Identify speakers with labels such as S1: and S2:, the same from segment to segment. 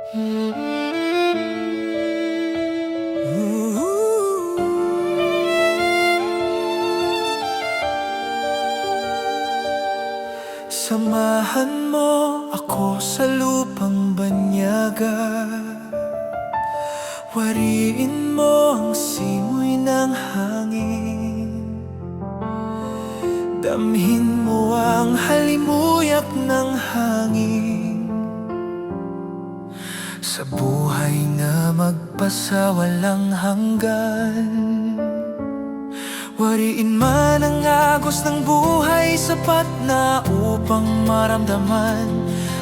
S1: Samahan mo ako sa lupang banyaga. Wariin mo ang simoy ng hangin. Damhin mo ang halimuyak ng hangin. Sa buhay na magpasawalang hanggan. Wariin man ang agos ng buhay, sapat na upang maramdaman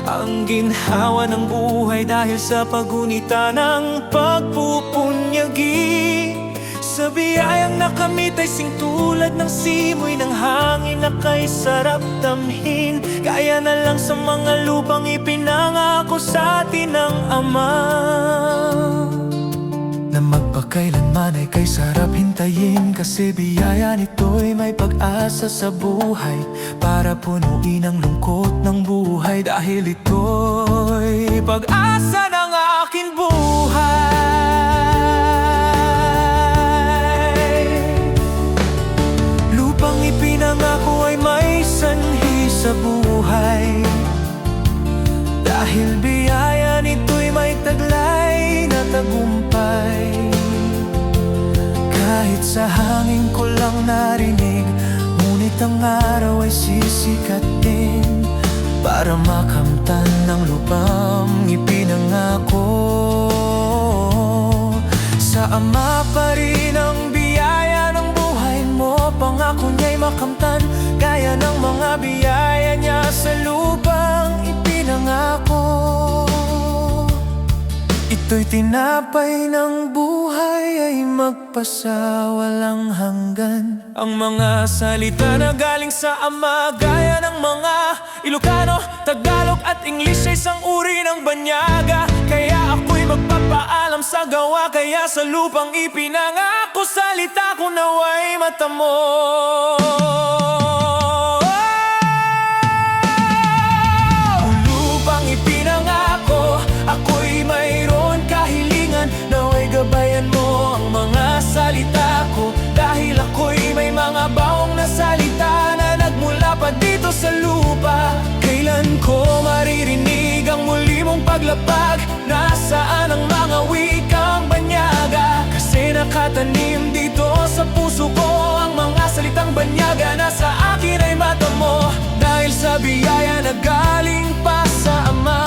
S1: ang ginhawa ng buhay dahil sa pagunita ng pagpupunyagi. Sa biyayang nakamit ay singtulad ng simoy ng hangin na kay sarap damhin. Kaya na lang sa mga lupang ipinangako sa atin ng Ama, na magpakailanman ay kay sarap hintayin. Kasi biyaya nito'y may pag-asa sa buhay, para punuin ang lungkot ng buhay. Dahil ito'y pag-asa ng aking buhay. Lupang ipinangako ay may sanhi sa buhay, dahil biyaya nito'y may taglay na tagumpay. Kahit sa hangin ko lang narinig, ngunit ang araw ay sisikat din, para makamtan ng lupang ipinangako. Sa Ama pa rin ang biyaya ng buhay mo, pangako niya'y makamtan, gaya ng mga biyaya niya sa lupang ipinangako. Ito'y tinapay ng buhay, ay magpasawalang hanggan. Ang mga salita na galing sa Ama, gaya ng mga Ilocano, Tagalog at English, ay isang uri ng banyaga. Kaya ako'y magpapaalam sa gawa, kaya sa lupang ipinangako, salita ko naway matamo. Lupang ipinangako, ako'y mayroon kahilingan, naway gabayan mo ang mga salita ko. Dahil ako'y may mga baong na salita na nagmula pa dito sa lupa. Kailan ko maririnig ang muli mong paglapag? Nasaan ang mga wikang banyaga? Kasi nakatanim dito sa puso ko ang mga salitang banyaga na sa akin ay matamo. Dahil sa biyaya na galing pa sa Ama,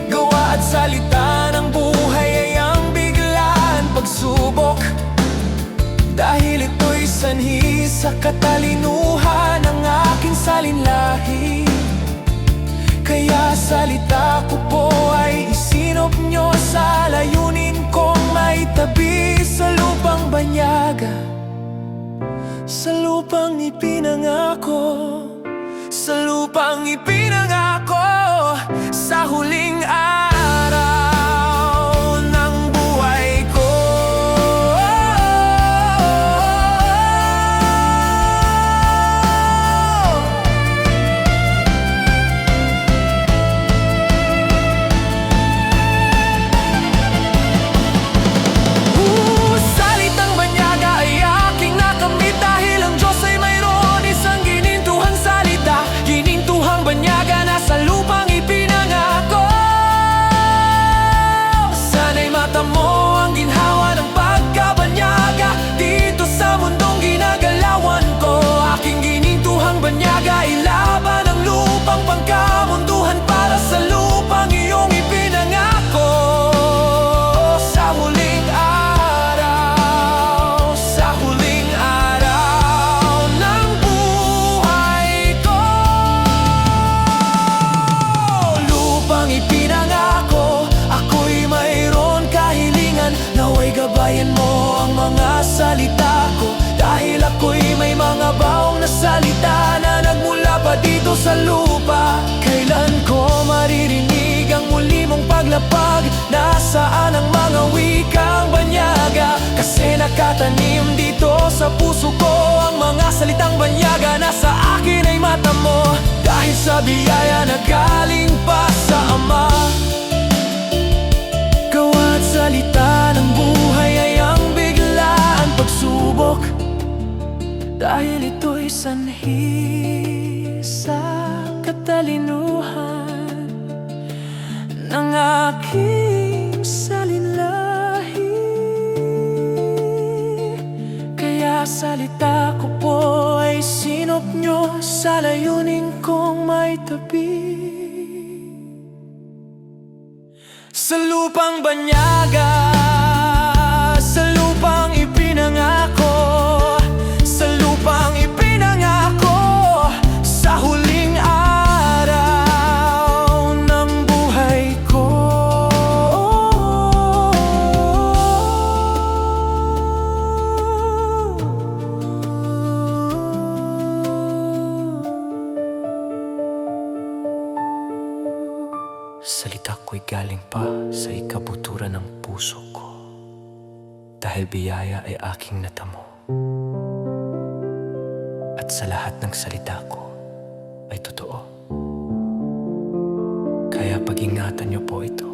S1: gawa at salita ng buhay ay ang biglaan pagsubok. Dahil ito'y sanhi sa katalinuhan ng aking salinlahi. Kaya salita ko po ay isinop nyo sa layunin kong may tabi sa lupang banyaga. Sa lupang ipinangako, sa lupang ipinangako, sa huling araw ng buhay ko. Salitang banyaga ay aking nakamit, dahil ang Diyos ay mayroon isang ginintuhang salita. Ginintuhang banyaga na sa lupang ipinangako. Sana'y mata mo ang ginhawa ng pagkabanyaga dito sa mundong ginagalawan ko. Aking ginintuhang banyaga ay laban ng lupang pangkamunduhan, para sa lupang iyong ipinangako. Sa huling araw, sa huling araw ng buhay ko. Lupang ipinangako, ako'y mayroon kahilingan, naway gabayan mo ang mga salita ko. Dahil ako'y may mga baong na salita na nagmula pa dito sa lupa. Kailan ko maririnig ang muli mong paglapag? Nasaan ang mga wikang banyaga? Kasi nakatanim dito sa puso ko ang mga salitang banyaga na sa akin ay matamo. Dahil sa biyaya na galing pa sa Ama, sanhi sa katalinuhan ng aking salinlahi. Kaya salita ko po ay sinop nyo sa layunin kong may tabi. Sa lupang banyaga, sa lupang ipinangako, sa lupang ipinangako, sa huling araw ng buhay ko. Salita ko'y galing pa sa ikabuturan ng puso ko, dahil biyaya ay aking natamo. At sa lahat ng salita ko ay totoo. Kaya pag-ingatan niyo po ito.